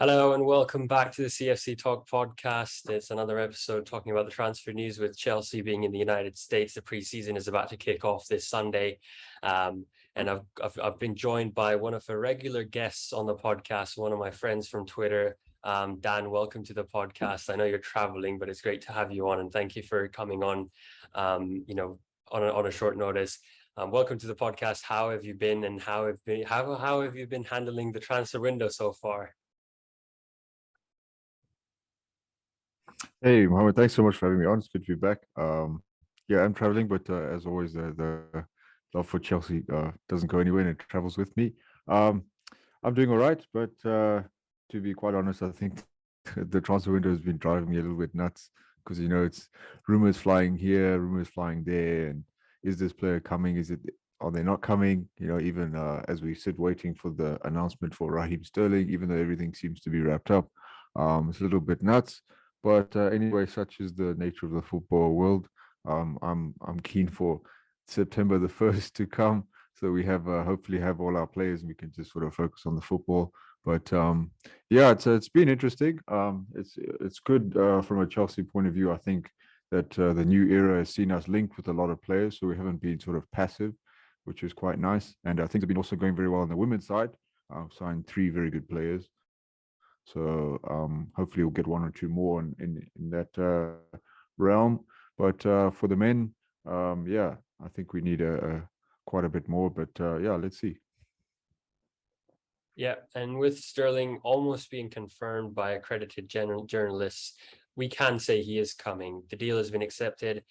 Hello and welcome back to the CFC Talk podcast. It's another episode talking about the transfer news with Chelsea being in the United States. The preseason is about to kick off this Sunday. And I've been joined by one of the regular guests on the podcast, one of my friends from Twitter. Dan, welcome to the podcast. I know you're traveling, but it's great to have you on, and thank you for coming on, on a short notice. Welcome to the podcast. How have you been, and how have you been handling the transfer window so far? Hey, Mohammed, thanks so much for having me on. It's good to be back. Yeah, I'm traveling, but as always, the love for Chelsea doesn't go anywhere and it travels with me. Um, I'm doing all right, but to be quite honest, I think the transfer window has been driving me a little bit nuts because it's rumors flying here, rumors flying there, and is this player coming? Are they not coming? Even as we sit waiting for the announcement for Raheem Sterling, even though everything seems to be wrapped up, it's a little bit nuts. But anyway, such is the nature of the football world. I'm keen for September the 1st to come, so we have hopefully have all our players and we can just sort of focus on the football. But yeah, it's been interesting. It's good from a Chelsea point of view. I think that the new era has seen us linked with a lot of players, so we haven't been sort of passive, which is quite nice. And I think they've been also going very well on the women's side. Signed three very good players. So hopefully we'll get one or two more in that realm. But for the men, yeah, I think we need a quite a bit more. But yeah, let's see. Yeah, and with Sterling almost being confirmed by accredited journalists, we can say he is coming. The deal has been accepted.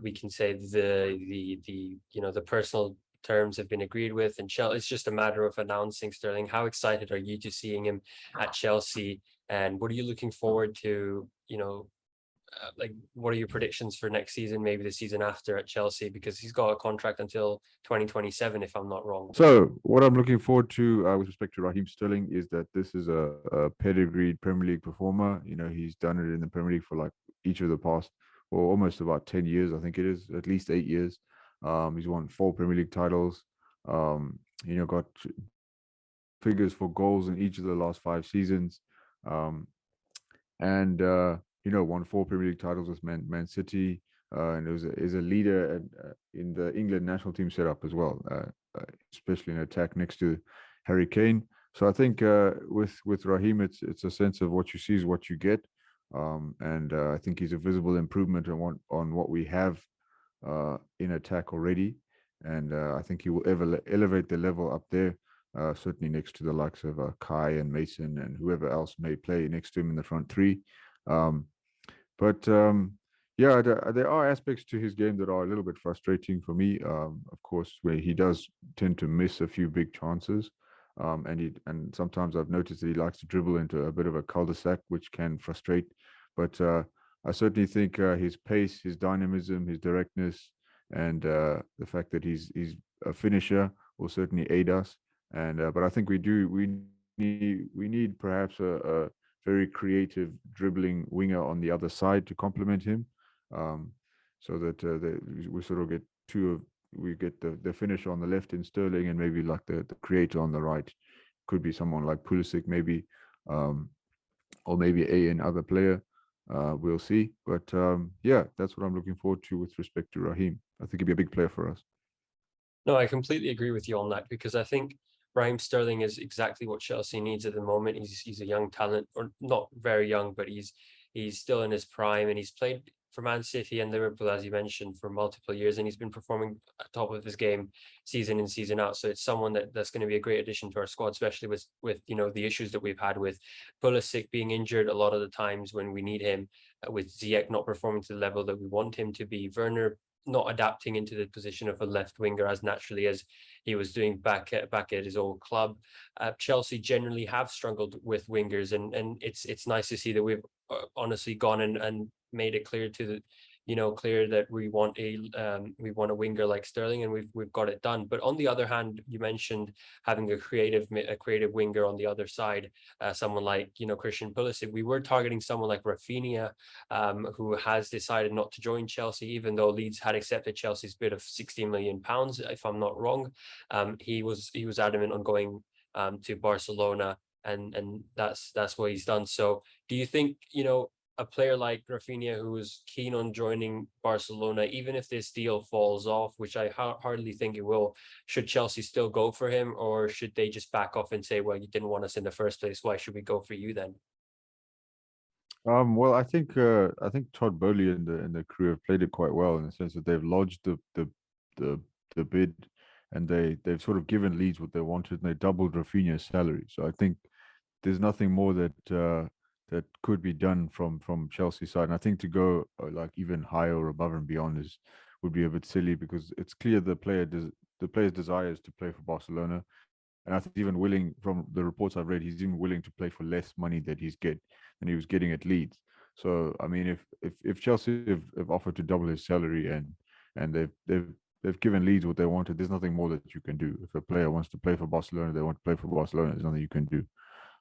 We can say the personal terms have been agreed with, and Chelsea. It's just a matter of announcing Sterling. How excited are you to seeing him at Chelsea? And what are you looking forward to? Like, what are your predictions for next season, maybe the season after at Chelsea, because he's got a contract until 2027, if I'm not wrong. So what I'm looking forward to with respect to Raheem Sterling is that this is a pedigreed Premier League performer. He's done it in the Premier League for like each of the past, or almost about 10 years. I think it is at least 8 years. He's won 4 Premier League titles. Got figures for goals in each of the last 5 seasons. Um, and won 4 Premier League titles with Man City, and is a leader in the England national team setup as well, especially in attack next to Harry Kane. So I think with Raheem, it's a sense of what you see is what you get, and I think he's a visible improvement on what we have in attack already, and I think he will elevate the level up there. Certainly next to the likes of Kai and Mason and whoever else may play next to him in the front three. Um, but yeah, there are aspects to his game that are a little bit frustrating for me. Of course, where he does tend to miss a few big chances, and sometimes I've noticed that he likes to dribble into a bit of a cul-de-sac, which can frustrate. But I certainly think his pace, his dynamism, his directness, and the fact that he's a finisher will certainly aid us. And but I think we need perhaps a very creative dribbling winger on the other side to complement him, um, so that we sort of get we get the finisher on the left in Sterling, and maybe like the creator on the right could be someone like Pulisic maybe, um, or maybe another player. We'll see, but yeah, that's what I'm looking forward to with respect to Raheem. I think he'd be a big player for us. No, I completely agree with you on that, because I think Raheem Sterling is exactly what Chelsea needs at the moment. He's a young talent, or not very young, but he's still in his prime, and he's played for Man City and Liverpool, as you mentioned, for multiple years, and he's been performing at top of his game season in, season out. So it's someone that's going to be a great addition to our squad, especially with the issues that we've had with Pulisic being injured a lot of the times when we need him, with Ziyech not performing to the level that we want him to be, Werner not adapting into the position of a left winger as naturally as he was doing back at his old club. Chelsea generally have struggled with wingers, and it's nice to see that we've honestly gone and made it clear to the clear that we want a winger like Sterling, and we've got it done. But on the other hand, you mentioned having a creative winger on the other side, someone like Christian Pulisic. We were targeting someone like Rafinha, who has decided not to join Chelsea, even though Leeds had accepted Chelsea's bid of £60 million, if I'm not wrong. He was adamant on going to Barcelona, and that's what he's done. So do you think, a player like Rafinha, who is keen on joining Barcelona, even if this deal falls off, which I hardly think it will, should Chelsea still go for him, or should they just back off and say, well, you didn't want us in the first place, why should we go for you then? Well, I think Todd Bowley and the crew have played it quite well in the sense that they've lodged the the bid, and they've sort of given Leeds what they wanted, and they doubled Rafinha's salary. So I think there's nothing more that could be done from Chelsea's side. And I think to go like even higher or above and beyond is would be a bit silly, because it's clear the player's desire is to play for Barcelona. And I think even willing, from the reports I've read, he's even willing to play for less money than he was getting at Leeds. So I mean, if Chelsea have offered to double his salary, and they've given Leeds what they wanted, there's nothing more that you can do. If a player wants to play for Barcelona, they want to play for Barcelona. There's nothing you can do.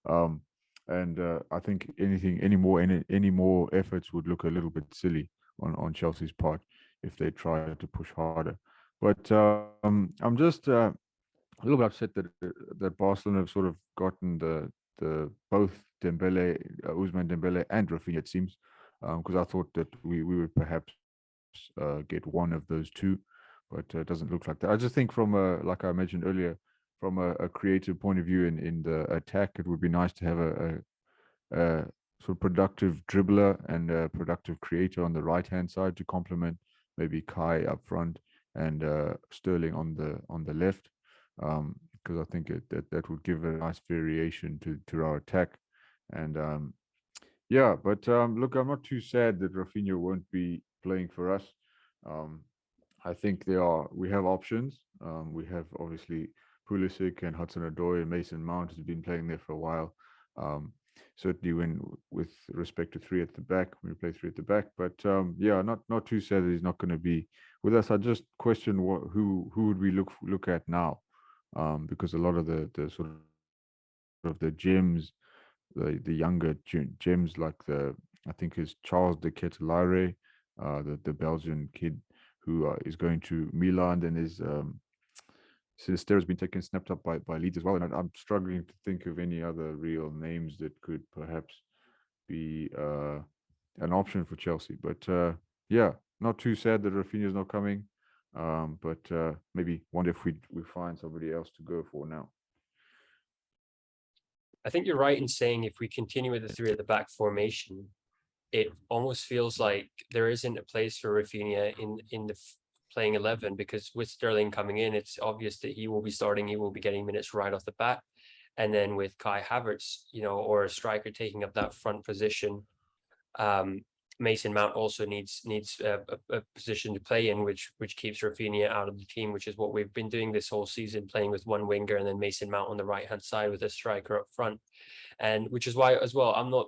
Um, and I think any more efforts would look a little bit silly on Chelsea's part if they try to push harder. But I'm just a little bit upset that Barcelona have sort of gotten the both Dembele, Ousmane Dembele, and Rafinha, it seems, because I thought that we would perhaps get one of those two, but it doesn't look like that. I just think from like I mentioned earlier, from a creative point of view in the attack, it would be nice to have a sort of productive dribbler and a productive creator on the right hand side to complement maybe Kai up front and Sterling on the left, because I think that would give a nice variation to our attack. And yeah, but look, I'm not too sad that Rafinha won't be playing for us. Um, I think we have options. We have obviously Pulisic and Hudson-Odoi, and Mason Mount has been playing there for a while. Um, Certainly with respect to three at the back, when we play three at the back. But yeah, not too sad that he's not going to be with us. I just question who would we look at now, because a lot of the sort of the gems, the younger gems, like I think is Charles de Ketelaere, the Belgian kid who is going to Milan, and is Sinisterra has been taken snapped up by Leeds as well. And I'm struggling to think of any other real names that could perhaps be an option for Chelsea. But yeah, not too sad that Rafinha is not coming. But maybe wonder if we find somebody else to go for now. I think you're right in saying if we continue with the three at the back formation, it almost feels like there isn't a place for Rafinha in the playing 11, because with Sterling coming in, it's obvious that he will be starting, he will be getting minutes right off the bat. And then with Kai Havertz, or a striker taking up that front position, Mason Mount also needs a position to play in, which keeps Rafinha out of the team, which is what we've been doing this whole season, playing with one winger and then Mason Mount on the right hand side with a striker up front. And which is why as well I'm not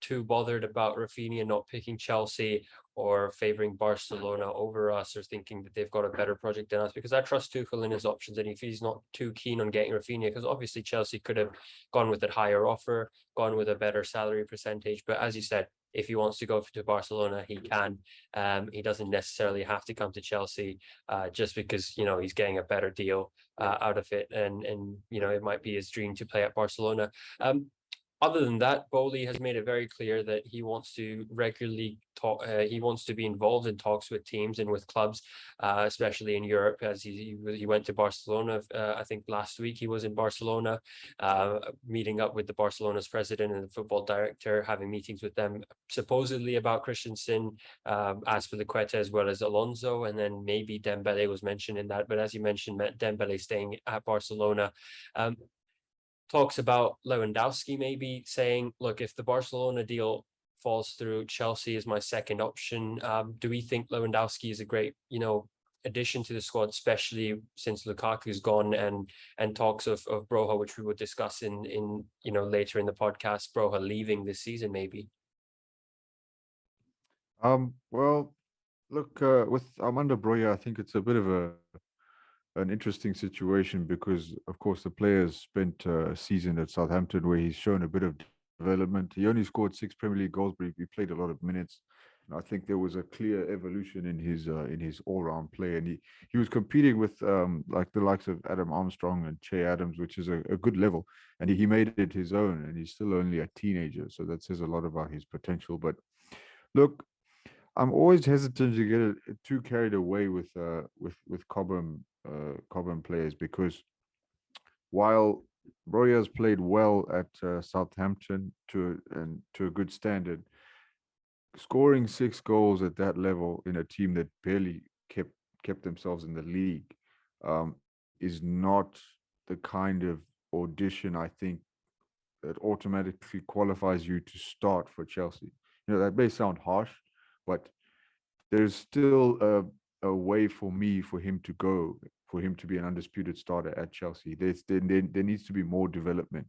too bothered about Rafinha not picking Chelsea or favoring Barcelona over us, or thinking that they've got a better project than us, because I trust Tuchel in his options, and if he's not too keen on getting Rafinha, because obviously Chelsea could have gone with a higher offer, gone with a better salary percentage, but as you said, if he wants to go to Barcelona, he can. He doesn't necessarily have to come to Chelsea just because he's getting a better deal out of it, and it might be his dream to play at Barcelona. Other than that, Bowley has made it very clear that he wants to regularly talk. He wants to be involved in talks with teams and with clubs, especially in Europe. As he went to Barcelona, I think last week he was in Barcelona, meeting up with the Barcelona's president and the football director, having meetings with them, supposedly about Christensen, Azpilicueta as well as Alonso, and then maybe Dembele was mentioned in that. But as you mentioned, Dembele staying at Barcelona. Talks about Lewandowski maybe saying, look, if the Barcelona deal falls through, Chelsea is my second option. Do we think Lewandowski is a great, addition to the squad, especially since Lukaku's gone, and talks of Broja, which we would discuss in later in the podcast, Broja leaving this season maybe? Well, look, with Armando Broja, I think it's a bit of an interesting situation, because of course the player's spent a season at Southampton where he's shown a bit of development. He only scored 6 Premier League goals, but he played a lot of minutes. I think there was a clear evolution in his all-round play, and he was competing with like the likes of Adam Armstrong and Che Adams, which is a good level, and he made it his own, and he's still only a teenager, so that says a lot about his potential. But look, I'm always hesitant to get too carried away with Cobham players, because while Royals played well at Southampton to a good standard, scoring 6 goals at that level in a team that barely kept themselves in the league is not the kind of audition, I think, that automatically qualifies you to start for Chelsea. You know, that may sound harsh, but there's still a way for him to go, for him to be an undisputed starter at Chelsea. There needs to be more development,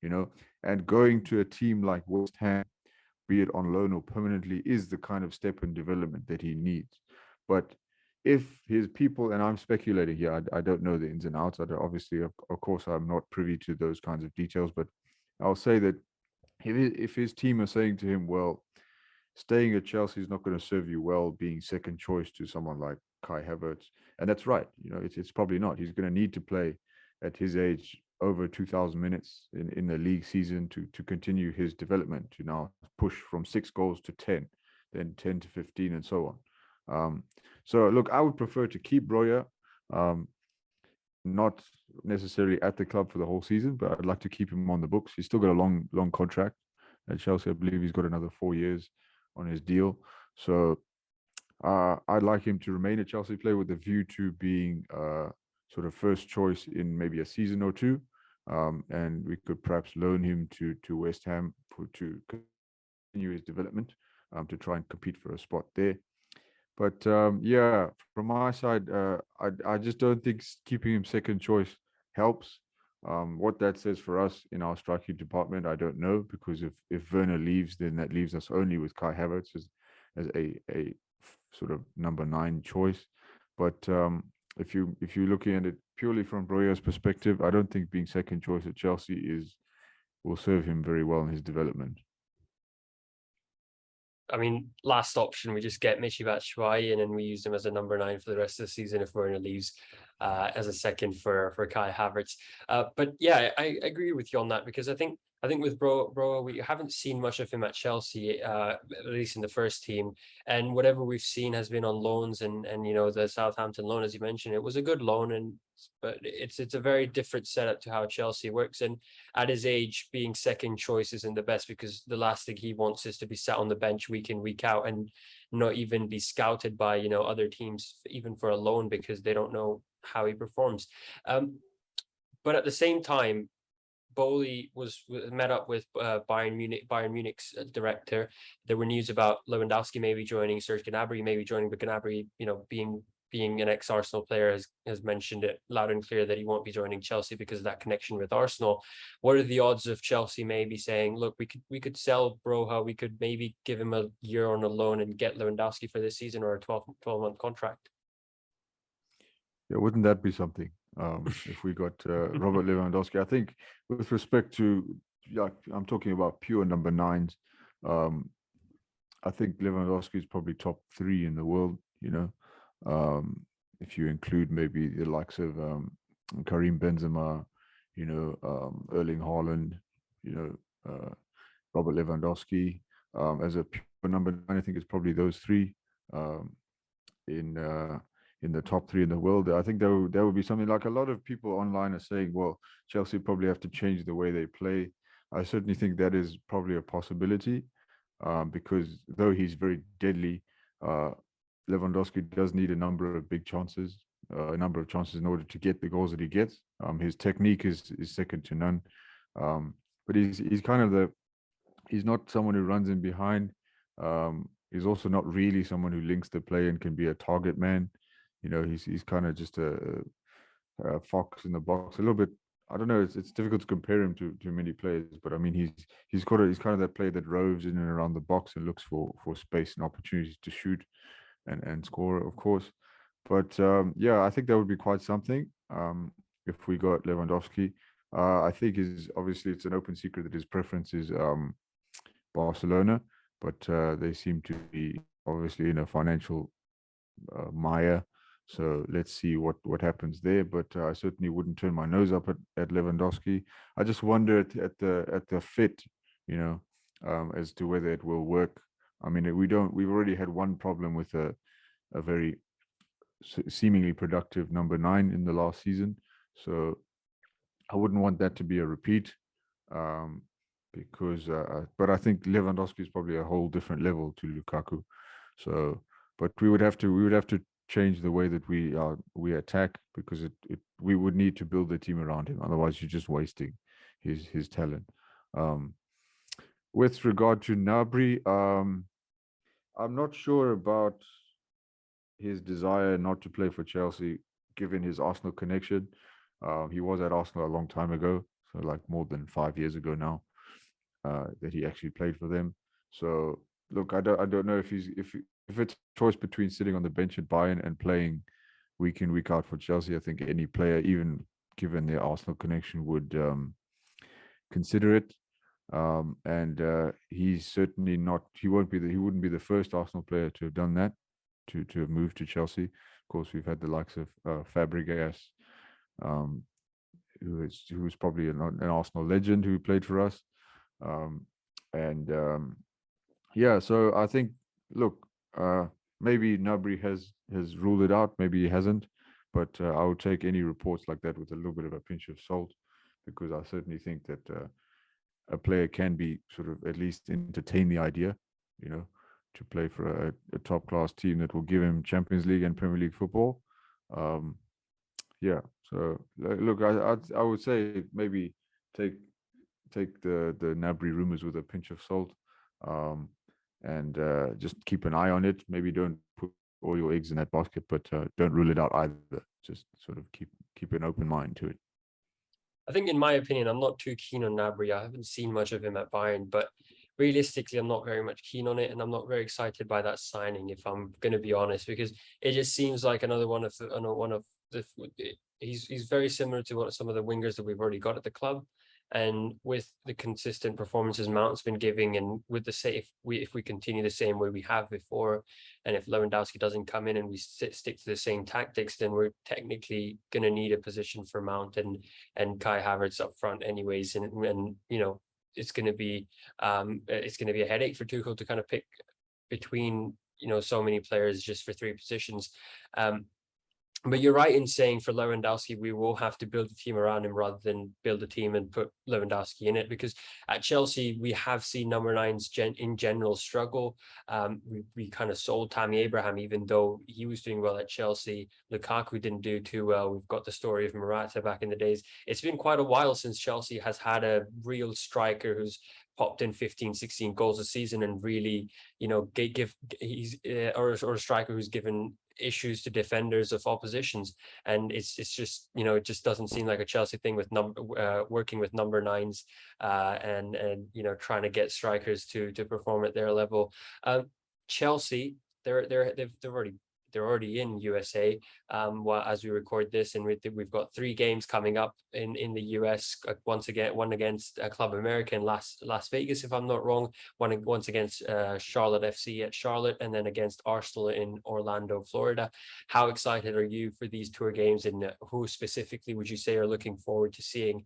you know, and going to a team like West Ham, be it on loan or permanently, is the kind of step in development that he needs. But if his people, and I'm speculating here, I don't know the ins and outs. Obviously, of course, I'm not privy to those kinds of details, but I'll say that if his team are saying to him, well, staying at Chelsea is not going to serve you well, being second choice to someone like Kai Havertz. And that's right. You know, it's probably not. He's going to need to play at his age over 2,000 minutes in the league season to continue his development, to now push from 6 goals to 10, then 10 to 15, and so on. So, look, I would prefer to keep Broja, not necessarily at the club for the whole season, but I'd like to keep him on the books. He's still got a long contract at Chelsea. I believe he's got another 4 years on his deal. So I'd like him to remain a Chelsea player with a view to being sort of first choice in maybe a season or two. And we could perhaps loan him to West Ham to continue his development, to try and compete for a spot there. But yeah, from my side, I just don't think keeping him second choice helps. What that says for us in our striking department, I don't know, because if Werner leaves, then that leaves us only with Kai Havertz as a sort of number 9 choice. But if you're looking at it purely from Broja's perspective, I don't think being second choice at Chelsea will serve him very well in his development. I mean, last option, we just get Michy Batshuayi and then we use him as a number 9 for the rest of the season if Werner leaves, as a second for Kai Havertz. But yeah, I agree with you on that, because I think with Broja, we haven't seen much of him at Chelsea, at least in the first team. And whatever we've seen has been on loans, and you know, the Southampton loan, as you mentioned, it was a good loan, but it's a very different setup to how Chelsea works. And at his age, being second choice isn't the best, because the last thing he wants is to be sat on the bench week in, week out, and not even be scouted by, you know, other teams, even for a loan, because they don't know how he performs. But at the same time, Bowley was met up with Bayern Munich's director. There were news about Lewandowski maybe joining, Serge Gnabry maybe joining, but Gnabry, you know, being an ex-Arsenal player, has mentioned it loud and clear that he won't be joining Chelsea because of that connection with Arsenal. What are the odds of Chelsea maybe saying, look, we could sell Broja, we could maybe give him a year on a loan and get Lewandowski for this season, or a 12-month contract? Yeah, wouldn't that be something? If we got Robert Lewandowski, I think with respect to, yeah, I'm talking about pure number 9s. I think Lewandowski is probably top 3 in the world. You know, if you include maybe the likes of Karim Benzema, you know, Erling Haaland, you know, Robert Lewandowski. As a pure number 9, I think it's probably those 3. In the top 3 in the world. I think there would be something. Like, a lot of people online are saying, well, Chelsea probably have to change the way they play. I certainly think that is probably a possibility, because though he's very deadly, Lewandowski does need a number of big chances, in order to get the goals that he gets. His technique is second to none, but he's kind of he's not someone who runs in behind. He's also not really someone who links the play and can be a target man. You know, he's kind of just a fox in the box. A little bit. I don't know. It's difficult to compare him to many players, but I mean, he's kind of that player that roves in and around the box and looks for space and opportunities to shoot and score, of course. But yeah, I think that would be quite something if we got Lewandowski. I think obviously it's an open secret that his preference is Barcelona, but they seem to be obviously in a financial mire. So let's see what happens there. But I certainly wouldn't turn my nose up at Lewandowski. I just wonder at the fit, as to whether it will work. I mean, we've already had one problem with a very seemingly productive number 9 in the last season. So I wouldn't want that to be a repeat. Um, because but I think Lewandowski is probably a whole different level to Lukaku. So, but we would have to change the way that we attack, because we would need to build a team around him. Otherwise, you're just wasting his talent. Um, with regard to Nabri, I'm not sure about his desire not to play for Chelsea, given his Arsenal connection. He was at Arsenal a long time ago, so like more than 5 years ago now, that he actually played for them. So look, I don't know if it's a choice between sitting on the bench at Bayern and playing week in week out for Chelsea. I think any player, even given their Arsenal connection, would consider it. And he's certainly not. He wouldn't be the first Arsenal player to have done that, to have moved to Chelsea. Of course, we've had the likes of Fabregas, um, who's probably an Arsenal legend who played for us. Um, and yeah, so I think, look, maybe Nabri has ruled it out, maybe he hasn't, but I would take any reports like that with a little bit of a pinch of salt, because I certainly think that a player can be sort of at least entertain the idea, you know, to play for a top class team that will give him Champions League and Premier League football. Um, yeah, so look, I would say maybe take the Nabri rumors with a pinch of salt, um, and just keep an eye on it. Maybe don't put all your eggs in that basket, but don't rule it out either. Just sort of keep an open mind to it. I think, in my opinion, I'm not too keen on Gnabry. I haven't seen much of him at Bayern, but realistically, I'm not very much keen on it, and I'm not very excited by that signing, if I'm going to be honest, because it just seems like another one of the. He's very similar to what some of the wingers that we've already got at the club, and with the consistent performances Mount's been giving, and with the say if we continue the same way we have before, and if Lewandowski doesn't come in and we stick to the same tactics, then we're technically going to need a position for Mount and Kai Havertz up front anyways, and it's going to be a headache for Tuchel to kind of pick between so many players just for 3 positions. But you're right in saying for Lewandowski, we will have to build a team around him rather than build a team and put Lewandowski in it, because at Chelsea, we have seen number 9s in general struggle. We kind of sold Tammy Abraham, even though he was doing well at Chelsea. Lukaku didn't do too well. We've got the story of Morata back in the days. It's been quite a while since Chelsea has had a real striker who's popped in 15, 16 goals a season and really, or a striker who's given issues to defenders of oppositions. And it's just, it just doesn't seem like a Chelsea thing with working with number 9s, and trying to get strikers to perform at their level. Chelsea, they're already in USA, as we record this, and we've got 3 games coming up in the US. Once again, one against Club America in Las Vegas, if I'm not wrong. Once against Charlotte FC at Charlotte, and then against Arsenal in Orlando, Florida. How excited are you for these tour games, and who specifically would you say are looking forward to seeing,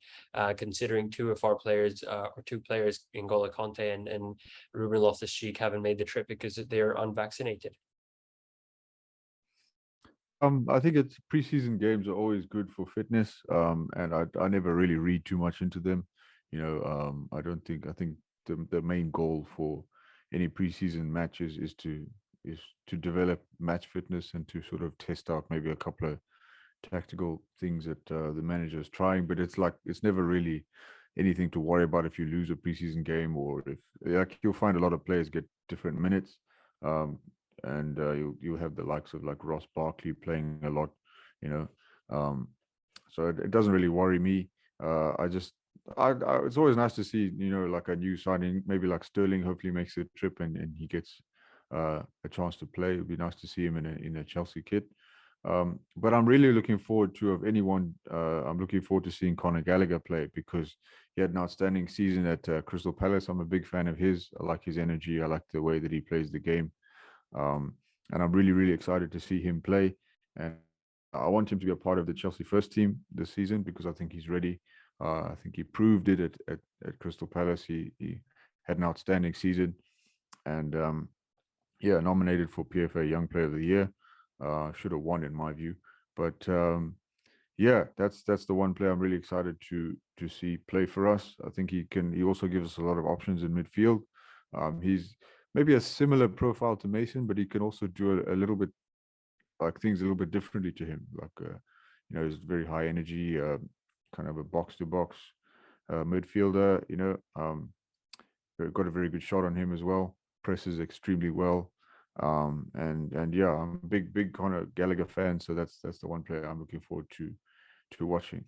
considering 2 of our players, or 2 players, N'Golo Conte and Ruben Loftus-Cheek, haven't made the trip because they're unvaccinated? I think it's preseason games are always good for fitness. And I never really read too much into them. I think the main goal for any preseason matches is to develop match fitness and to sort of test out maybe a couple of tactical things that the manager is trying. But it's never really anything to worry about if you lose a preseason game, or if, like, you'll find a lot of players get different minutes. Um, and you'll have the likes of like Ross Barkley playing a lot, you know. Um, so it doesn't really worry me. It's always nice to see, like a new signing, maybe like Sterling. Hopefully makes a trip and he gets a chance to play. It'd be nice to see him in a Chelsea kit. But I'm really looking forward to, of anyone, I'm looking forward to seeing Conor Gallagher play, because he had an outstanding season at Crystal Palace. I'm a big fan of his. I like his energy. I like the way that he plays the game. And I'm really, really excited to see him play. And I want him to be a part of the Chelsea first team this season because I think he's ready. I think he proved it at Crystal Palace. He had an outstanding season, and yeah, nominated for PFA Young Player of the Year. Should have won in my view, but yeah, that's the one player I'm really excited to see play for us. I think he can. He also gives us a lot of options in midfield. He's maybe a similar profile to Mason, but he can also do a little bit like things a little bit differently to him. Like he's very high energy, kind of a box to box midfielder. Got a very good shot on him as well. Presses extremely well. And yeah, I'm a big Conor Gallagher fan, so that's the one player I'm looking forward to watching.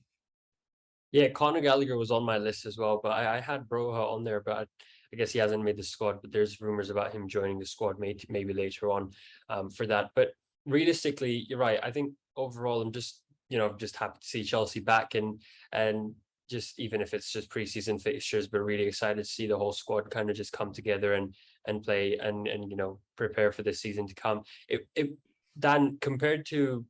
Yeah, Conor Gallagher was on my list as well, but I had Broha on there, but I guess he hasn't made the squad. But there's rumors about him joining the squad maybe later on for that. But realistically, you're right. I think overall, I'm just happy to see Chelsea back and just even if it's just preseason fixtures, but really excited to see the whole squad kind of just come together and play and prepare for the season to come. Dan, compared to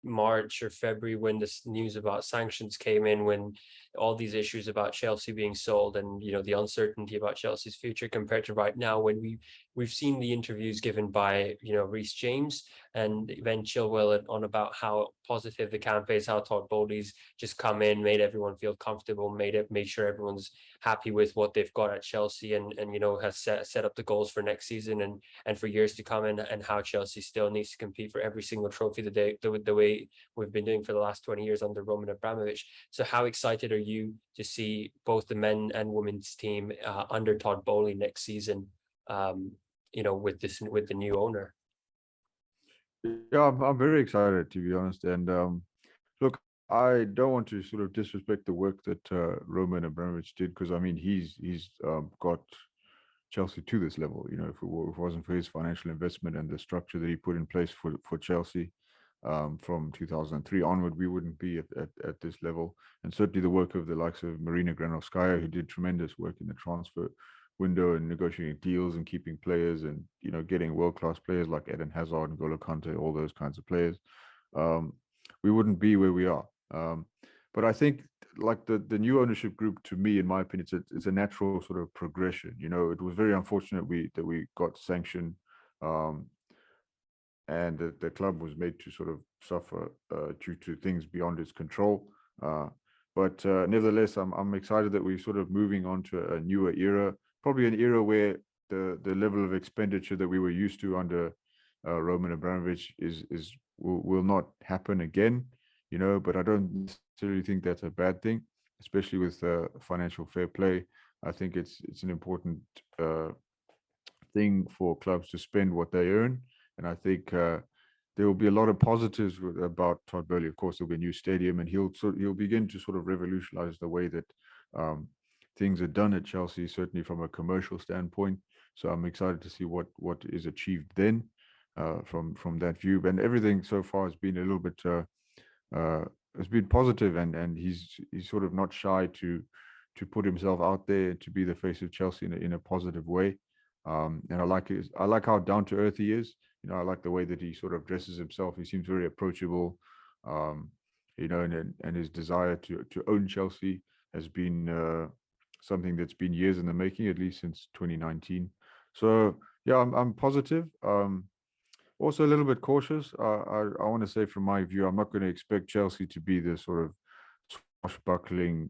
March or February when this news about sanctions came in, when all these issues about Chelsea being sold and the uncertainty about Chelsea's future, compared to right now when we've seen the interviews given by Reece James and Ben Chilwell on about how positive the camp is, how Todd Bowley's just come in, made everyone feel comfortable, made sure everyone's happy with what they've got at Chelsea, and has set up the goals for next season and for years to come, and how Chelsea still needs to compete for every single trophy the way we've been doing for the last 20 years under Roman Abramovich. So how excited are you to see both the men and women's team under Todd Bowley next season, with the new owner? Yeah, I'm very excited to be honest. And look, I don't want to sort of disrespect the work that Roman Abramovich did, because I mean he's got Chelsea to this level. If it wasn't for his financial investment and the structure that he put in place for Chelsea from 2003 onward, we wouldn't be at this level. And certainly the work of the likes of Marina Granovskaya, who did tremendous work in the transfer window and negotiating deals and keeping players and getting world-class players like Eden Hazard and N'Golo Kante, all those kinds of players. Um, we wouldn't be where we are. But I think like the new ownership group, to me, in my opinion, it's a natural sort of progression. It was very unfortunate that we got sanctioned, and the club was made to sort of suffer due to things beyond its control. But nevertheless, I'm excited that we're sort of moving on to a newer era, probably an era where the level of expenditure that we were used to under Roman Abramovich will not happen again. But I don't necessarily think that's a bad thing, especially with financial fair play. I think it's an important thing for clubs to spend what they earn, and I think there will be a lot of positives about Todd Bowley. Of course, there'll be a new stadium, and he'll begin to sort of revolutionize the way that things are done at Chelsea, certainly from a commercial standpoint. So I'm excited to see what is achieved then from that view. And everything so far has been a little bit has been positive, and he's sort of not shy to put himself out there to be the face of Chelsea in a positive way. And I like how down to earth he is. I like the way that he sort of dresses himself. He seems very approachable. And his desire to own Chelsea has been something that's been years in the making, at least since 2019. So yeah, I'm positive. Also a little bit cautious. I want to say, from my view, I'm not going to expect Chelsea to be the sort of swashbuckling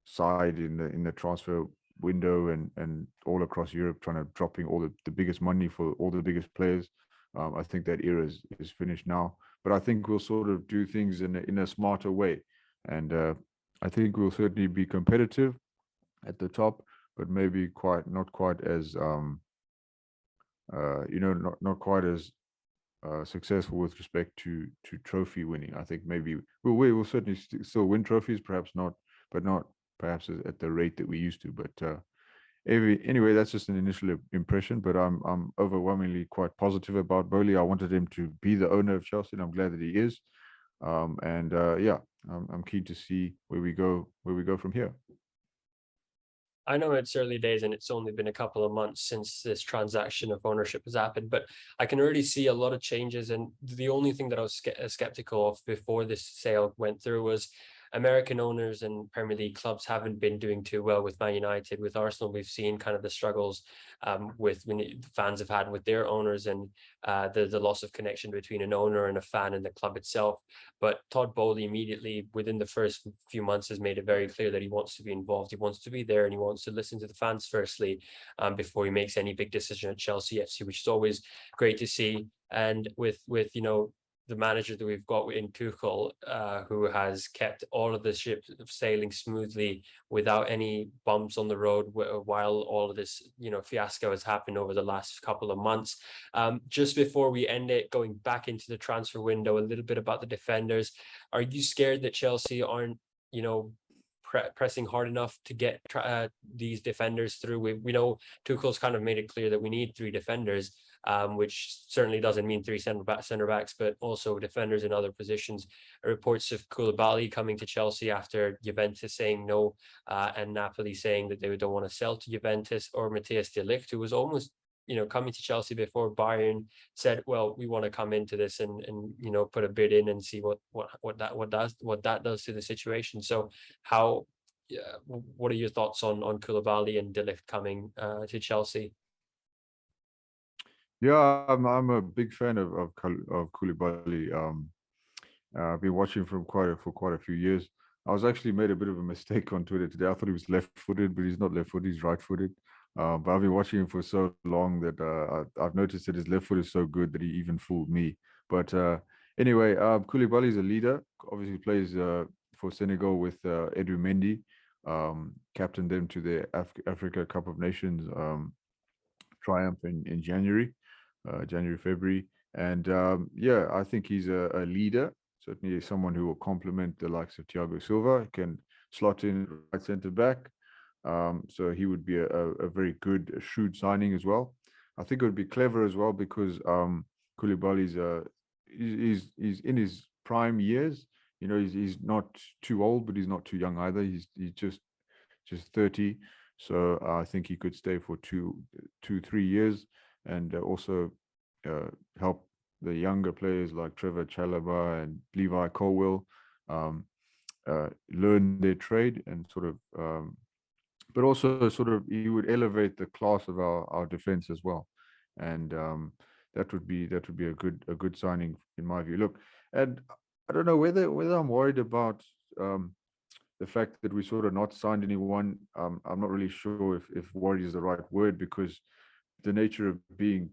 side in the transfer window and all across Europe, trying to dropping all the biggest money for all the biggest players. I think that era is finished now. But I think we'll sort of do things in a smarter way, and I think we'll certainly be competitive at the top, but maybe not quite as not quite as successful with respect to trophy winning. I think maybe we'll certainly still win trophies, perhaps not, but not perhaps at the rate that we used to. But anyway, that's just an initial impression. But I'm overwhelmingly quite positive about Bowley. I wanted him to be the owner of Chelsea, and I'm glad that he is. And yeah, I'm keen to see where we go from here. I know it's early days and it's only been a couple of months since this transaction of ownership has happened, but I can already see a lot of changes. And the only thing that I was skeptical of before this sale went through was American owners and Premier League clubs haven't been doing too well with Man United. With Arsenal, we've seen kind of the struggles with when the fans have had with their owners, and the loss of connection between an owner and a fan and the club itself. But Todd Bowley immediately within the first few months has made it very clear that he wants to be involved, he wants to be there, and he wants to listen to the fans firstly, before he makes any big decision at Chelsea FC, which is always great to see. And with the manager that we've got in Tuchel, who has kept all of the ships sailing smoothly without any bumps on the road while all of this, fiasco has happened over the last couple of months. Just before we end it, going back into the transfer window, a little bit about the defenders. Are you scared that Chelsea aren't, pressing hard enough to get these defenders through? We know Tuchel's kind of made it clear that we need 3 defenders, which certainly doesn't mean 3 center backs, but also defenders in other positions. Reports of Koulibaly coming to Chelsea after Juventus saying no, and Napoli saying that they don't want to sell to Juventus, or Matthias de Ligt, who was almost coming to Chelsea before Bayern said, well, we want to come into this and put a bid in and see what that does to the situation. So what are your thoughts on Koulibaly and de Ligt coming to Chelsea? Yeah, I'm a big fan of Koulibaly. I've been watching for quite a few years. I was actually made a bit of a mistake on Twitter today. I thought he was left-footed, but he's not left-footed. He's right-footed. But I've been watching him for so long that I've noticed that his left foot is so good that he even fooled me. But anyway, Koulibaly is a leader. Obviously, plays for Senegal with Edu Mendy, captained them to the Africa Cup of Nations triumph in January, February. And yeah, I think he's a leader. Certainly someone who will complement the likes of Thiago Silva, can slot in right centre back. So he would be a very good shrewd signing as well. I think it would be clever as well because Koulibaly's he's in his prime years. He's not too old, but he's not too young either. He's just 30. So I think he could stay for 3 years and also help the younger players like Trevor Chalobah and Levi Colwill learn their trade and sort of, but also sort of he would elevate the class of our defense as well, and that would be a good signing in my view. Look, and I don't know whether I'm worried about the fact that we sort of not signed anyone. I'm not really sure if worried is the right word, because the nature of being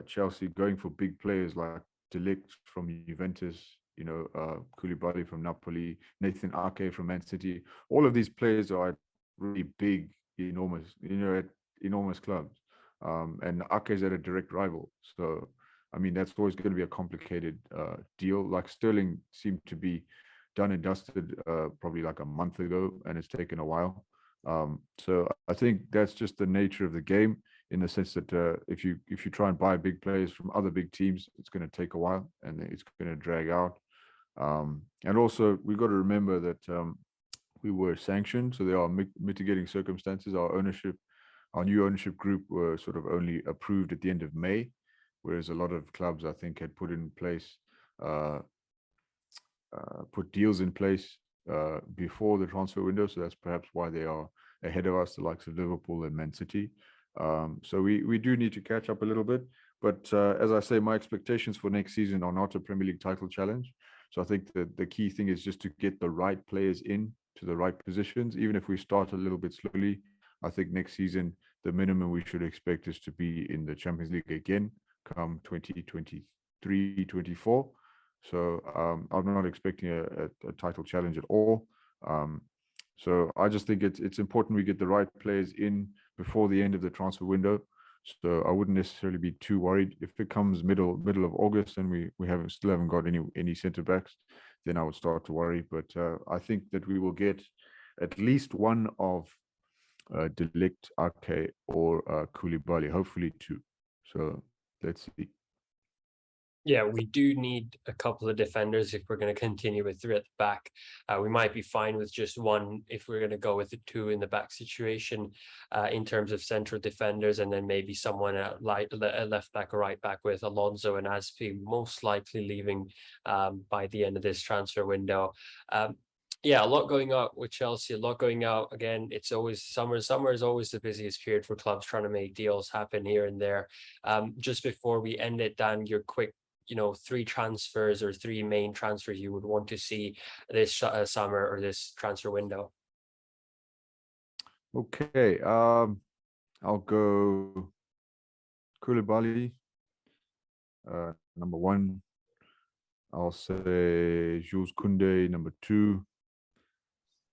Chelsea, going for big players like de Ligt from Juventus, Koulibaly from Napoli, Nathan Ake from Man City, all of these players are really big, enormous, at enormous clubs. And Ake is at a direct rival. So, I mean, that's always going to be a complicated deal. Like Sterling seemed to be done and dusted probably like a month ago, and it's taken a while. So I think that's just the nature of the game, in the sense that if you try and buy big players from other big teams, it's going to take a while and it's going to drag out. And also we've got to remember that we were sanctioned, so there are mitigating circumstances. Our new ownership group were sort of only approved at the end of May, whereas a lot of clubs, I think, had put deals in place before the transfer window. So that's perhaps why they are ahead of us, the likes of Liverpool and Man City. So we do need to catch up a little bit. But as I say, my expectations for next season are not a Premier League title challenge. So I think that the key thing is just to get the right players in to the right positions. Even if we start a little bit slowly, I think next season, the minimum we should expect is to be in the Champions League again come 2023-24. So I'm not expecting a title challenge at all. So I just think it's important we get the right players in before the end of the transfer window. So I wouldn't necessarily be too worried. If it comes middle of August and we still haven't got any centre backs, then I would start to worry. But I think that we will get at least one of de Ligt, Ake, or Koulibaly, hopefully two. So let's see. Yeah, we do need a couple of defenders if we're going to continue with three at the back. We might be fine with just one if we're going to go with the two in the back situation in terms of central defenders, and then maybe someone at left back or right back with Alonso and Aspi most likely leaving by the end of this transfer window. Yeah, a lot going out with Chelsea, a lot going out. Again, it's always summer. Summer is always the busiest period for clubs trying to make deals happen here and there. Just before we end it, Dan, your quick, three transfers or three main transfers you would want to see this summer or this transfer window. Okay, I'll go Koulibaly, number one. I'll say Jules Koundé, number two,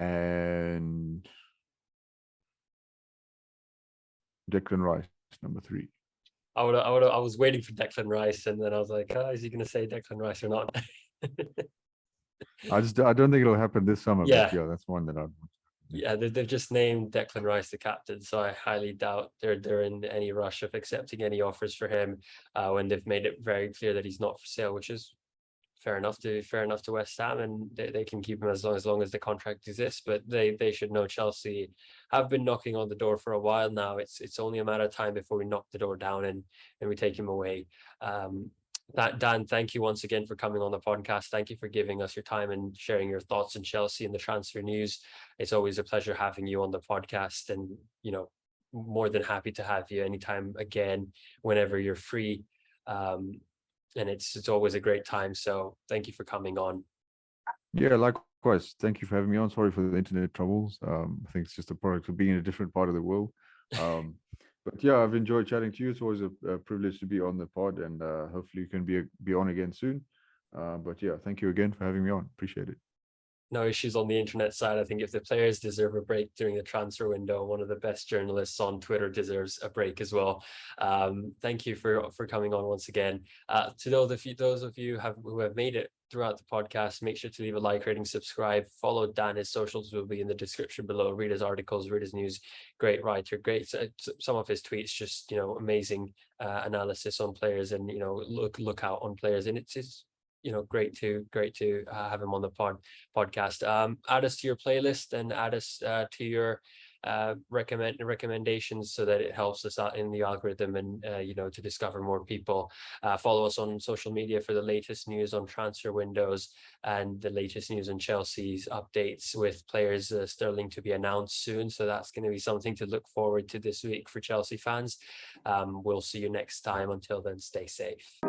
and Declan Rice, number three. I was waiting for Declan Rice, and then I was like, oh, is he going to say Declan Rice or not? I don't think it'll happen this summer, Yeah. but yeah, that's one that I'd. Yeah, they've just named Declan Rice the captain, so I highly doubt they're in any rush of accepting any offers for him when they've made it very clear that he's not for sale, which is fair enough to West Ham, and they can keep him as long as the contract exists. But they should know Chelsea have been knocking on the door for a while now. It's only a matter of time before we knock the door down and we take him away. Dan, thank you once again for coming on the podcast. Thank you for giving us your time and sharing your thoughts on Chelsea and the transfer news. It's always a pleasure having you on the podcast, and more than happy to have you anytime again, whenever you're free. And it's always a great time. So thank you for coming on. Yeah, likewise. Thank you for having me on. Sorry for the internet troubles. I think it's just a product of being in a different part of the world. But yeah, I've enjoyed chatting to you. It's always a privilege to be on the pod, and hopefully you can be on again soon. But yeah, thank you again for having me on. Appreciate it. No issues on the internet side. I think if the players deserve a break during the transfer window, one of the best journalists on Twitter deserves a break as well. Thank you for coming on once again. To those of you who have made it throughout the podcast, make sure to leave a like, rating, subscribe, follow Dan. His socials will be in the description below. Read his articles, read his news. Great writer, great. Some of his tweets, just amazing analysis on players, and look out on players, and it's great to have him on the podcast. Add us to your playlist and add us to your recommendations, so that it helps us out in the algorithm and to discover more people. Follow us on social media for the latest news on transfer windows and the latest news on Chelsea's updates with players Sterling to be announced soon, so that's going to be something to look forward to this week for Chelsea fans. We'll see you next time. Until then, stay safe.